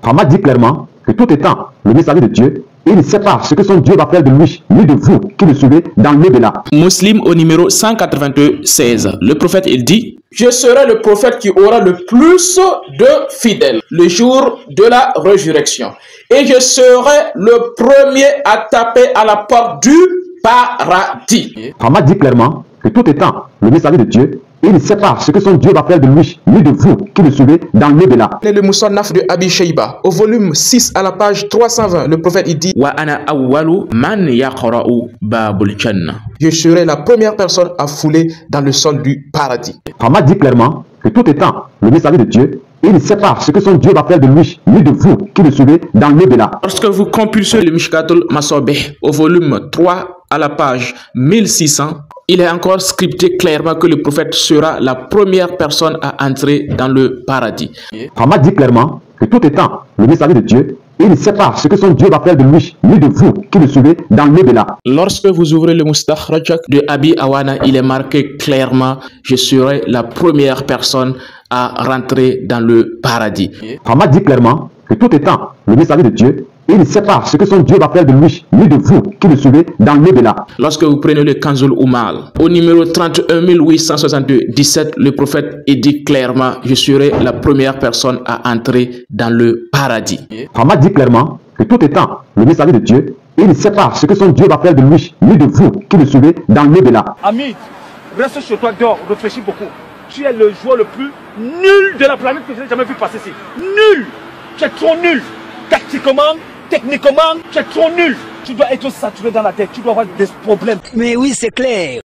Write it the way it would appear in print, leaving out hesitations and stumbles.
Mohammed dit clairement que tout étant le messager de Dieu, il ne sait pas ce que son Dieu va faire de lui, ni de vous qui le suivez dans l'au-delà. Muslim au numéro 196. Le prophète, il dit: je serai le prophète qui aura le plus de fidèles le jour de la résurrection. Et je serai le premier à taper à la porte du paradis. Mohammed dit clairement que tout étant le messager de Dieu, il ne sait pas ce que son Dieu va faire de lui, ni de vous qui le suivez dans l'au-delà. Le Musannaf de Abi Shayba, au volume 6 à la page 320, le prophète il dit: Wa ana awwalu man yaqra'u babul jannah. Je serai la première personne à fouler dans le sol du paradis. Mohammed dit clairement que tout étant le messager de Dieu, il ne sait pas ce que son Dieu va faire de lui, ni de vous qui le suivez dans l'au-delà. Lorsque vous compulsez le Mishkatul Masabih au volume 3 à la page 1600, il est encore scripté clairement que le prophète sera la première personne à entrer dans le paradis. Mohammed dit clairement que tout étant le messager de Dieu, il ne sait pas ce que son Dieu va faire de lui, ni de vous qui le suivez dans l'au-delà. Lorsque vous ouvrez le Mustakhraj de Abi Awana, il est marqué clairement: je serai la première personne à rentrer dans le paradis. Mohammed dit clairement que tout étant le messager de Dieu, il ne sait pas ce que son Dieu va faire de lui, ni de vous qui le suivez dans l'au-delà. Lorsque vous prenez le Kanzul Umal, au numéro 31862-17, le prophète dit clairement: je serai la première personne à entrer dans le paradis. Mohammed dit clairement que tout étant le messager de Dieu, il ne sait pas ce que son Dieu va faire de lui, ni de vous qui le suivez dans l'au-delà. Ami, reste chez toi dehors, réfléchis beaucoup. Tu es le joueur le plus nul de la planète que je n'ai jamais vu passer ici. Nul! Tu es trop nul! Tactiquement, techniquement, tu es trop nul. Tu dois être saturé dans la tête, tu dois avoir des problèmes. Mais oui, c'est clair.